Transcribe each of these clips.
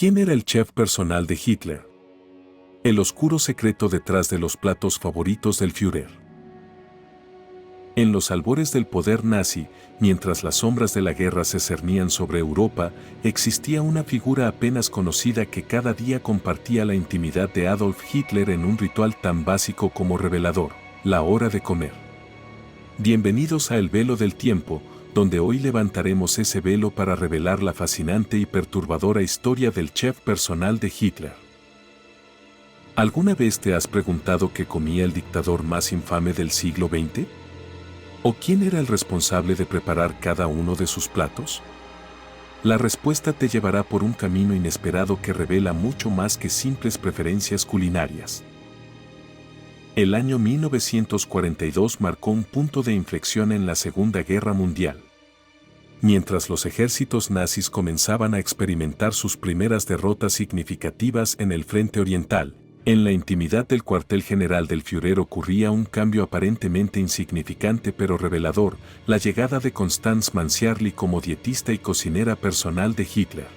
¿Quién era el chef personal de Hitler? El oscuro secreto detrás de los platos favoritos del Führer. En los albores del poder nazi, mientras las sombras de la guerra se cernían sobre Europa, existía una figura apenas conocida que cada día compartía la intimidad de Adolf Hitler en un ritual tan básico como revelador: la hora de comer. Bienvenidos a El Velo del Tiempo, donde hoy levantaremos ese velo para revelar la fascinante y perturbadora historia del chef personal de Hitler. ¿Alguna vez te has preguntado qué comía el dictador más infame del siglo XX? ¿O quién era el responsable de preparar cada uno de sus platos? La respuesta te llevará por un camino inesperado que revela mucho más que simples preferencias culinarias. El año 1942 marcó un punto de inflexión en la Segunda Guerra Mundial. Mientras los ejércitos nazis comenzaban a experimentar sus primeras derrotas significativas en el frente oriental, en la intimidad del cuartel general del Führer ocurría un cambio aparentemente insignificante pero revelador: la llegada de Constance Mansiarly como dietista y cocinera personal de Hitler.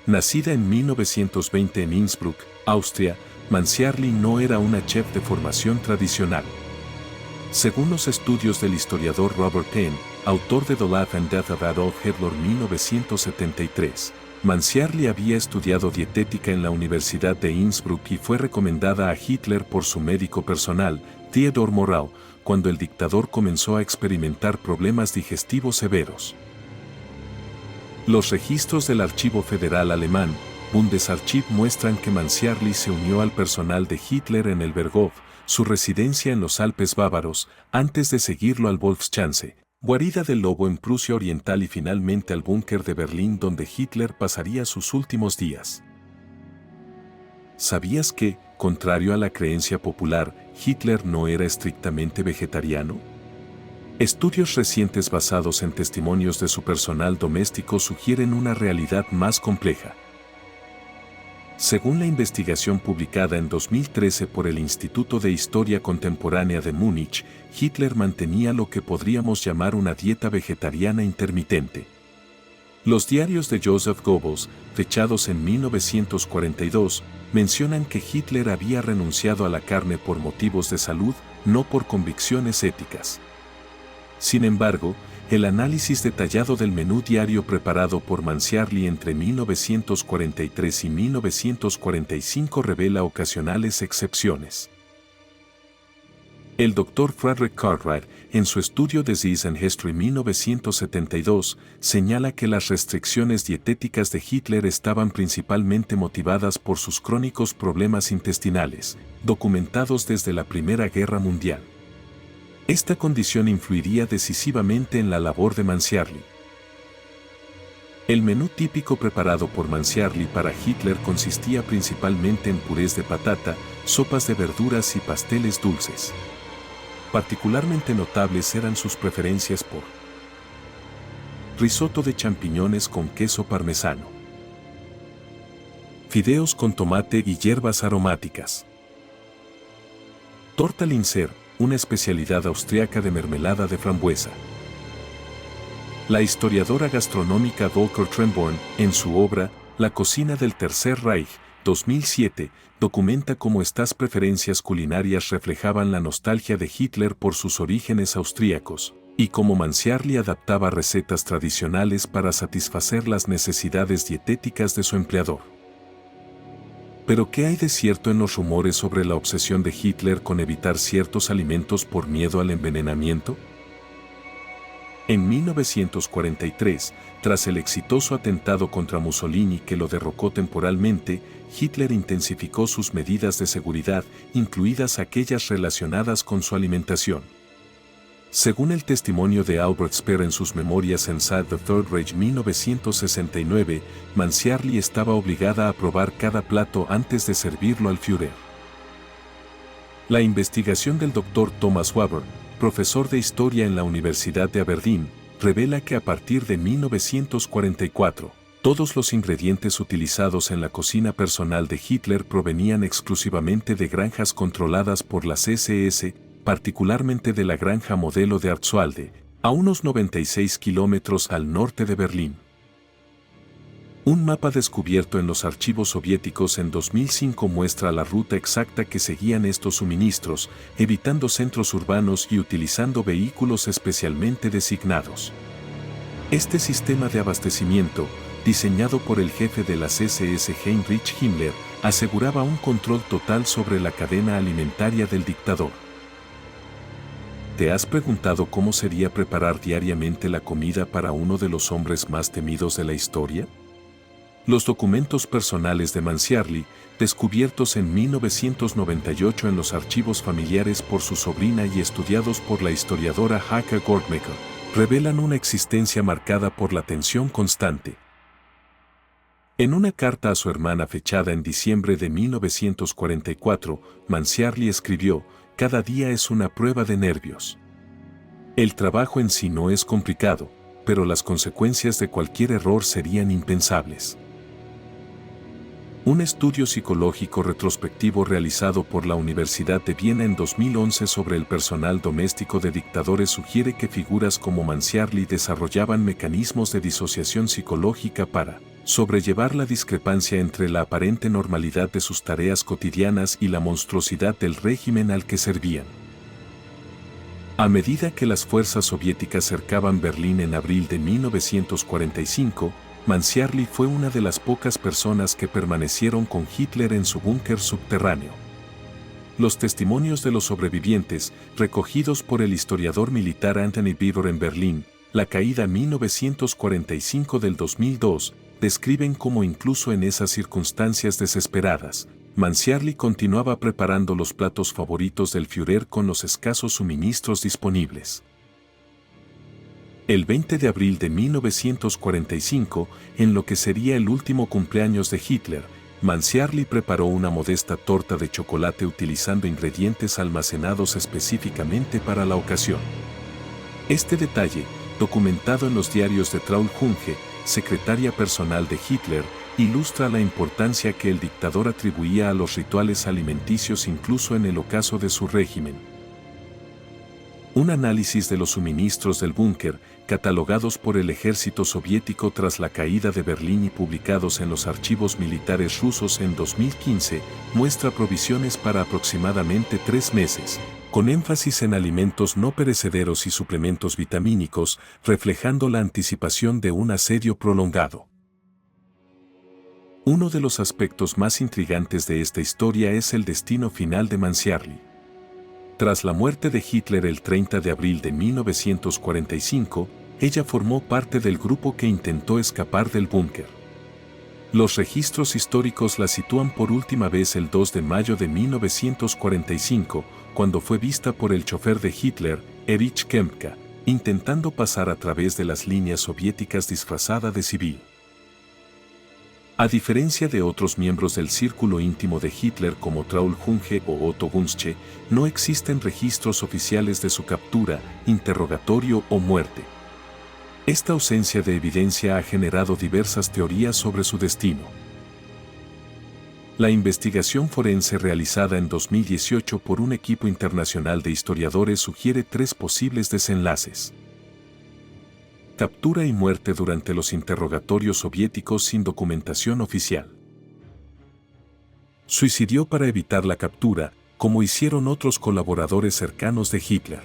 Nacida en 1920 en Innsbruck, Austria, Mansiarly no era una chef de formación tradicional. Según los estudios del historiador Robert Penn, autor de The Life and Death of Adolf Hitler 1973, Mansiarly había estudiado dietética en la Universidad de Innsbruck y fue recomendada a Hitler por su médico personal, Theodor Morau, cuando el dictador comenzó a experimentar problemas digestivos severos. Los registros del Archivo Federal Alemán, Bundesarchiv, muestran que Mansiarly se unió al personal de Hitler en el Berghof, su residencia en los Alpes bávaros, antes de seguirlo al Wolfschanze, guarida del lobo en Prusia Oriental, y finalmente al búnker de Berlín, donde Hitler pasaría sus últimos días. ¿Sabías que, contrario a la creencia popular, Hitler no era estrictamente vegetariano? Estudios recientes basados en testimonios de su personal doméstico sugieren una realidad más compleja. Según la investigación publicada en 2013 por el Instituto de Historia Contemporánea de Múnich, Hitler mantenía lo que podríamos llamar una dieta vegetariana intermitente. Los diarios de Joseph Goebbels, fechados en 1942, mencionan que Hitler había renunciado a la carne por motivos de salud, no por convicciones éticas. Sin embargo, el análisis detallado del menú diario preparado por Mansiarly entre 1943 y 1945 revela ocasionales excepciones. El Dr. Frederick Cartwright, en su estudio Disease and History 1972, señala que las restricciones dietéticas de Hitler estaban principalmente motivadas por sus crónicos problemas intestinales, documentados desde la Primera Guerra Mundial. Esta condición influiría decisivamente en la labor de Mansiarly. El menú típico preparado por Mansiarly para Hitler consistía principalmente en purés de patata, sopas de verduras y pasteles dulces. Particularmente notables eran sus preferencias por risotto de champiñones con queso parmesano, fideos con tomate y hierbas aromáticas, torta Linzer, una especialidad austriaca de mermelada de frambuesa. La historiadora gastronómica Volker Trenborn, en su obra La cocina del Tercer Reich, 2007, documenta cómo estas preferencias culinarias reflejaban la nostalgia de Hitler por sus orígenes austríacos, y cómo Mansiarly adaptaba recetas tradicionales para satisfacer las necesidades dietéticas de su empleador. ¿Pero qué hay de cierto en los rumores sobre la obsesión de Hitler con evitar ciertos alimentos por miedo al envenenamiento? En 1943, tras el exitoso atentado contra Mussolini que lo derrocó temporalmente, Hitler intensificó sus medidas de seguridad, incluidas aquellas relacionadas con su alimentación. Según el testimonio de Albert Speer en sus memorias Inside the Third Reich 1969, Mansiarly estaba obligada a probar cada plato antes de servirlo al Führer. La investigación del Dr. Thomas Waber, profesor de historia en la Universidad de Aberdeen, revela que a partir de 1944, todos los ingredientes utilizados en la cocina personal de Hitler provenían exclusivamente de granjas controladas por las SS, particularmente de la granja modelo de Arzualde, a unos 96 kilómetros al norte de Berlín. Un mapa descubierto en los archivos soviéticos en 2005 muestra la ruta exacta que seguían estos suministros, evitando centros urbanos y utilizando vehículos especialmente designados. Este sistema de abastecimiento, diseñado por el jefe de las SS Heinrich Himmler, aseguraba un control total sobre la cadena alimentaria del dictador. ¿Te has preguntado cómo sería preparar diariamente la comida para uno de los hombres más temidos de la historia? Los documentos personales de Mansiarly, descubiertos en 1998 en los archivos familiares por su sobrina y estudiados por la historiadora Haka Goldmacher, revelan una existencia marcada por la tensión constante. En una carta a su hermana fechada en diciembre de 1944, Mansiarly escribió: «Cada día es una prueba de nervios. El trabajo en sí no es complicado, pero las consecuencias de cualquier error serían impensables». Un estudio psicológico retrospectivo realizado por la Universidad de Viena en 2011 sobre el personal doméstico de dictadores sugiere que figuras como Mansiarly desarrollaban mecanismos de disociación psicológica para sobrellevar la discrepancia entre la aparente normalidad de sus tareas cotidianas y la monstruosidad del régimen al que servían. A medida que las fuerzas soviéticas cercaban Berlín en abril de 1945, Mansiarly fue una de las pocas personas que permanecieron con Hitler en su búnker subterráneo. Los testimonios de los sobrevivientes, recogidos por el historiador militar Anthony Beevor en Berlín, la caída 1945 del 2002, describen cómo incluso en esas circunstancias desesperadas, Mansiarly continuaba preparando los platos favoritos del Führer con los escasos suministros disponibles. El 20 de abril de 1945, en lo que sería el último cumpleaños de Hitler, Mansiarly preparó una modesta torta de chocolate utilizando ingredientes almacenados específicamente para la ocasión. Este detalle, documentado en los diarios de Traul Junge, secretaria personal de Hitler, ilustra la importancia que el dictador atribuía a los rituales alimenticios incluso en el ocaso de su régimen. Un análisis de los suministros del búnker, catalogados por el ejército soviético tras la caída de Berlín y publicados en los archivos militares rusos en 2015, muestra provisiones para aproximadamente 3 meses, con énfasis en alimentos no perecederos y suplementos vitamínicos, reflejando la anticipación de un asedio prolongado. Uno de los aspectos más intrigantes de esta historia es el destino final de Mansiarly. Tras la muerte de Hitler el 30 de abril de 1945, ella formó parte del grupo que intentó escapar del búnker. Los registros históricos la sitúan por última vez el 2 de mayo de 1945, cuando fue vista por el chofer de Hitler, Erich Kempka, intentando pasar a través de las líneas soviéticas disfrazada de civil. A diferencia de otros miembros del círculo íntimo de Hitler como Traul Junge o Otto Gunzsche, no existen registros oficiales de su captura, interrogatorio o muerte. Esta ausencia de evidencia ha generado diversas teorías sobre su destino. La investigación forense realizada en 2018 por un equipo internacional de historiadores sugiere 3 posibles desenlaces. Captura y muerte durante los interrogatorios soviéticos sin documentación oficial. Suicidió para evitar la captura, como hicieron otros colaboradores cercanos de Hitler.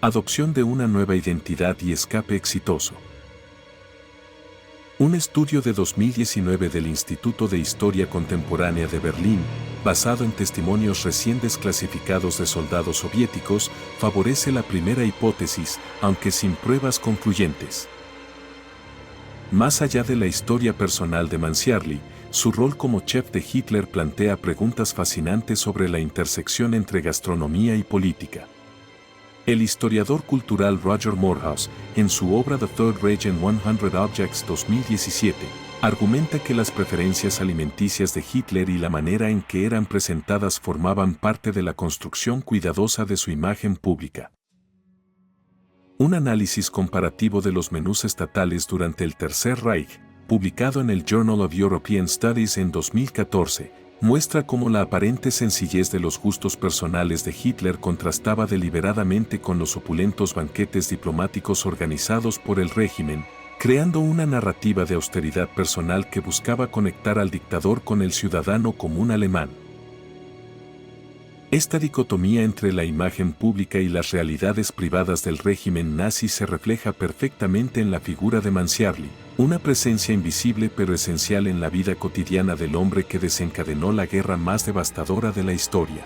Adopción de una nueva identidad y escape exitoso. Un estudio de 2019 del Instituto de Historia Contemporánea de Berlín, basado en testimonios recién desclasificados de soldados soviéticos, favorece la primera hipótesis, aunque sin pruebas concluyentes. Más allá de la historia personal de Mansiarly, su rol como chef de Hitler plantea preguntas fascinantes sobre la intersección entre gastronomía y política. El historiador cultural Roger Moorhouse, en su obra The Third Reich in 100 Objects 2017, argumenta que las preferencias alimenticias de Hitler y la manera en que eran presentadas formaban parte de la construcción cuidadosa de su imagen pública. Un análisis comparativo de los menús estatales durante el Tercer Reich, publicado en el Journal of European Studies en 2014, muestra cómo la aparente sencillez de los gustos personales de Hitler contrastaba deliberadamente con los opulentos banquetes diplomáticos organizados por el régimen, creando una narrativa de austeridad personal que buscaba conectar al dictador con el ciudadano común alemán. Esta dicotomía entre la imagen pública y las realidades privadas del régimen nazi se refleja perfectamente en la figura de Manziarly, una presencia invisible pero esencial en la vida cotidiana del hombre que desencadenó la guerra más devastadora de la historia.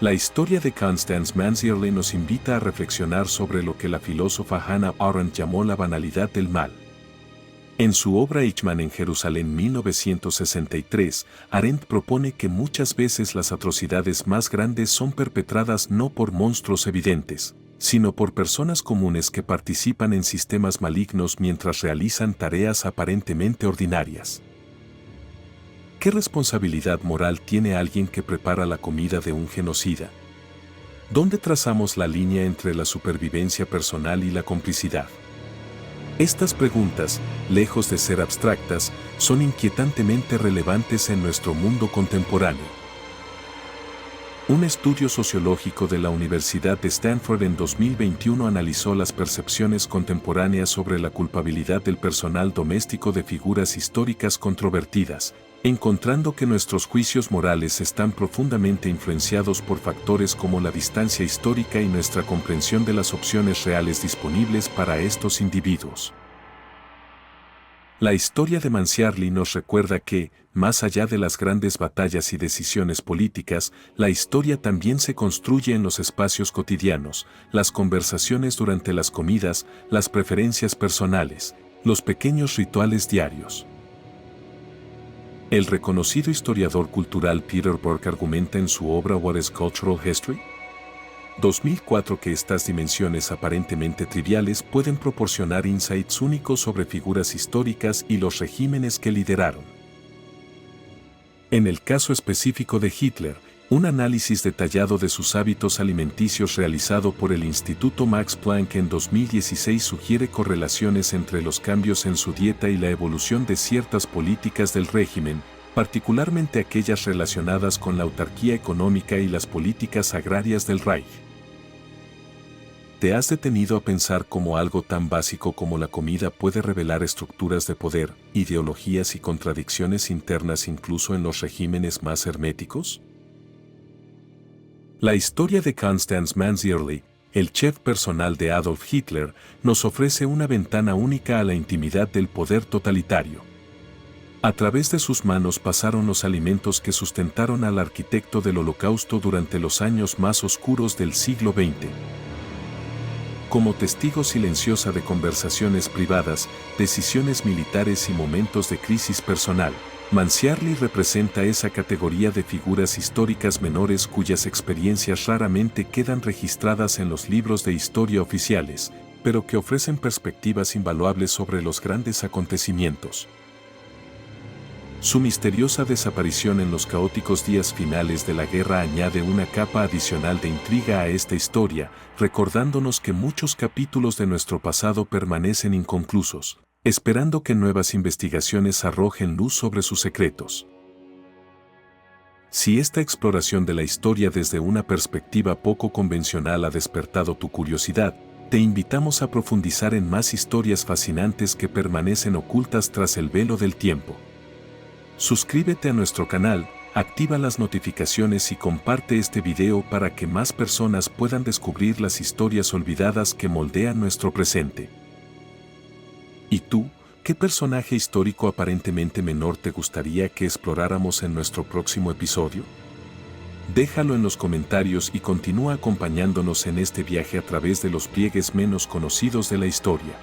La historia de Constance Manziarly nos invita a reflexionar sobre lo que la filósofa Hannah Arendt llamó la banalidad del mal. En su obra Eichmann en Jerusalén 1963, Arendt propone que muchas veces las atrocidades más grandes son perpetradas no por monstruos evidentes, sino por personas comunes que participan en sistemas malignos mientras realizan tareas aparentemente ordinarias. ¿Qué responsabilidad moral tiene alguien que prepara la comida de un genocida? ¿Dónde trazamos la línea entre la supervivencia personal y la complicidad? Estas preguntas, lejos de ser abstractas, son inquietantemente relevantes en nuestro mundo contemporáneo. Un estudio sociológico de la Universidad de Stanford en 2021 analizó las percepciones contemporáneas sobre la culpabilidad del personal doméstico de figuras históricas controvertidas, encontrando que nuestros juicios morales están profundamente influenciados por factores como la distancia histórica y nuestra comprensión de las opciones reales disponibles para estos individuos. La historia de Manziarly nos recuerda que, más allá de las grandes batallas y decisiones políticas, la historia también se construye en los espacios cotidianos, las conversaciones durante las comidas, las preferencias personales, los pequeños rituales diarios. El reconocido historiador cultural Peter Burke argumenta en su obra What is Cultural History? 2004 que estas dimensiones aparentemente triviales pueden proporcionar insights únicos sobre figuras históricas y los regímenes que lideraron. En el caso específico de Hitler, un análisis detallado de sus hábitos alimenticios realizado por el Instituto Max Planck en 2016 sugiere correlaciones entre los cambios en su dieta y la evolución de ciertas políticas del régimen, particularmente aquellas relacionadas con la autarquía económica y las políticas agrarias del Reich. ¿Te has detenido a pensar cómo algo tan básico como la comida puede revelar estructuras de poder, ideologías y contradicciones internas incluso en los regímenes más herméticos? La historia de Constance Manziarly, el chef personal de Adolf Hitler, nos ofrece una ventana única a la intimidad del poder totalitario. A través de sus manos pasaron los alimentos que sustentaron al arquitecto del Holocausto durante los años más oscuros del siglo XX. Como testigo silenciosa de conversaciones privadas, decisiones militares y momentos de crisis personal, Manziarly representa esa categoría de figuras históricas menores cuyas experiencias raramente quedan registradas en los libros de historia oficiales, pero que ofrecen perspectivas invaluables sobre los grandes acontecimientos. Su misteriosa desaparición en los caóticos días finales de la guerra añade una capa adicional de intriga a esta historia, recordándonos que muchos capítulos de nuestro pasado permanecen inconclusos, esperando que nuevas investigaciones arrojen luz sobre sus secretos. Si esta exploración de la historia desde una perspectiva poco convencional ha despertado tu curiosidad, te invitamos a profundizar en más historias fascinantes que permanecen ocultas tras el velo del tiempo. Suscríbete a nuestro canal, activa las notificaciones y comparte este video para que más personas puedan descubrir las historias olvidadas que moldean nuestro presente. ¿Y tú, qué personaje histórico aparentemente menor te gustaría que exploráramos en nuestro próximo episodio? Déjalo en los comentarios y continúa acompañándonos en este viaje a través de los pliegues menos conocidos de la historia.